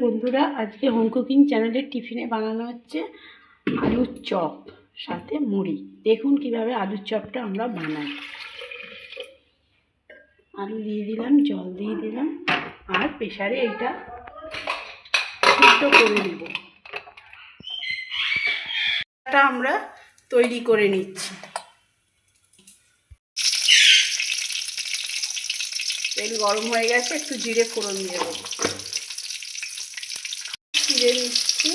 বন্ধুরা, আজকে home cooking চ্যানেলের টিফিনে বানানো হচ্ছে আলুর চপ সাথে মুড়ি। দেখুন কিভাবে আলুর চপটা আমরা বানাই। আলু দিয়ে দিলাম, জল দিয়ে দিলাম, আর প্রেসারে এটা সিদ্ধ করে নেব। এটা আমরা তৈরি করে নিচ্ছি। তেল গরম হয়ে গেছে, একটু জিরে ফোড়ন দিয়ে দেবো। জিরে নিচ্ছি,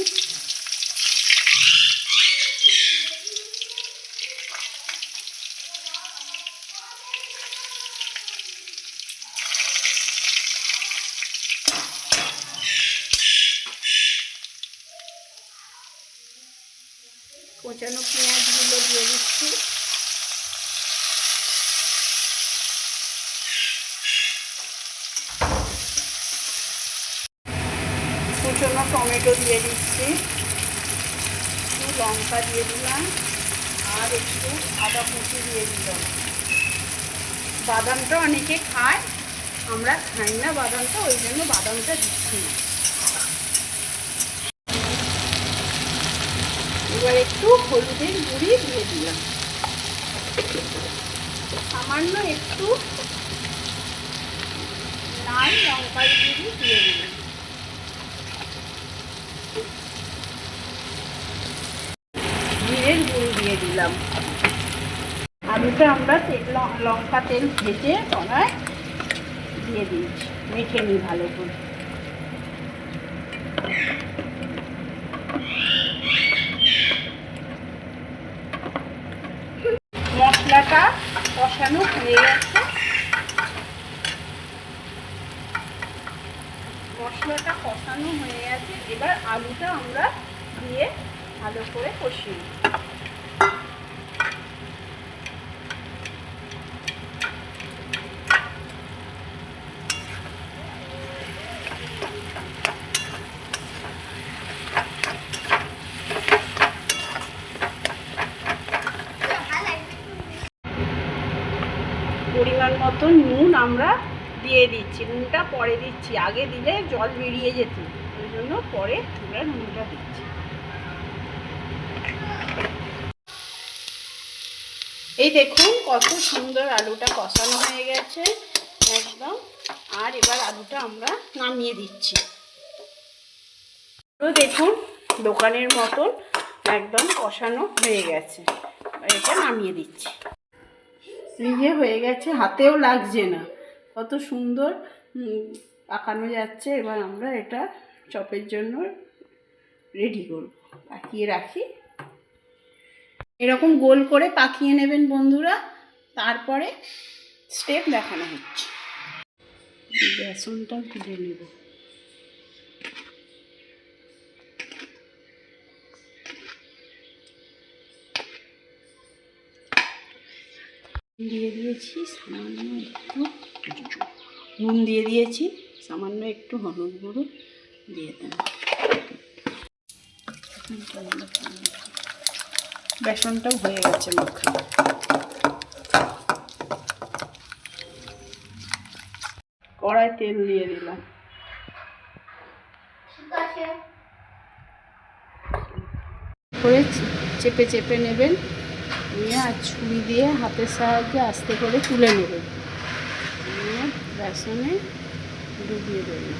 কোচানো পেঁয়াজগুলো দিয়ে দিচ্ছি, কুচনো টমেটো দিয়ে দিচ্ছি, একটু লঙ্কা দিয়ে দিলাম, আর একটু আদা কুচি দিয়ে দিলাম। বাদামটা অনেকে খায়, আমরা খাই না বাদামটা, ওই জন্য বাদামটা দিচ্ছি না। এবার একটু হলুদের গুঁড়ি দিয়ে দিলাম, সামান্য একটু লাল লঙ্কার গুঁড়ি দিয়ে দিলাম, জিরের গুঁড়ি দিয়ে দিলাম। আলুটা আমরা লঙ্কা তেল ভেজে কড়ায় দিয়ে দিয়েছি, মেখে নিই ভালো করে। মশলাটা কষানো হয়ে গেছে, এবার আলুটা আমরা দিয়ে ভালো করে কষিয়ে নিই। পরিমাণ মতো নুন আমরা দিয়ে দিচ্ছি, নুনটা পরে দিচ্ছি, আগে দিলে জল বেরিয়ে যেত, ওই জন্য পরে আমরা নুনটা দিচ্ছি। এই দেখুন কত সুন্দর আলুটা কষানো হয়ে গেছে একদম। আর এবার আলুটা আমরা নামিয়ে দিচ্ছি। তো দেখুন দোকানের মতন একদম কষানো হয়ে গেছে, এটা নামিয়ে দিচ্ছি। নিজে হয়ে গেছে, হাতেও লাগছে না, কত সুন্দর পাকানো যাচ্ছে। এবার আমরা এটা চপের জন্য রেডি করব। পাকিয়ে রাখি, এরকম গোল করে পাকিয়ে নেবেন বন্ধুরা। তারপরে স্টেপ দেখানো হচ্ছে। বেসনটা তুলে নেব, দিয়ে দিয়েছি সামান্য একটু নুন, দিয়ে দিয়েছি সামান্য একটু হলুদ গুঁড়ো দিয়ে দেন। বেসনটাও হয়ে গেছে মাখা। কড়াই তেল দিয়ে দিলাম, করে চেপে চেপে নেবেন, নিয়ে আর ছুরি দিয়ে হাতের সাহায্যে আস্তে করে তুলে নেবেন, নিয়ে বেসনে ডুবিয়ে দেবেন।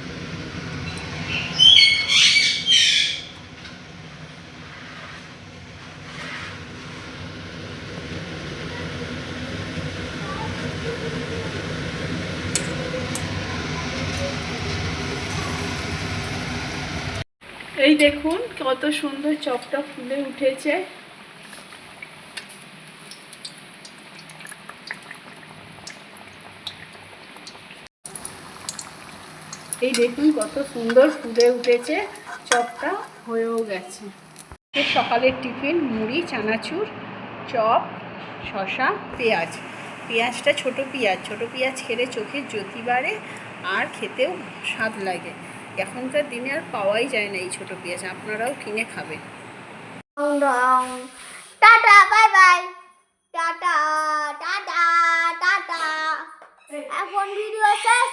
এই দেখুন কত সুন্দর চপটা ফুলে উঠেছে। এই দেখুন কত সুন্দর ফুলে উঠেছে, চপটা হয়েও গেছে। সকালের টিফিন মুড়ি, চানাচুর, চপ, শসা, পেঁয়াজ। পেঁয়াজটা ছোট পেঁয়াজ খেলে চোখের জ্যোতি বাড়ে আর খেতেও স্বাদ লাগে। এখনকার দিনে আর পাওয়াই যায় না এই ছোট পেঁয়াজ, আপনারাও কিনে খাবেন। Tata, bye bye, tata tata tata. এখন ভিডিও শেষ।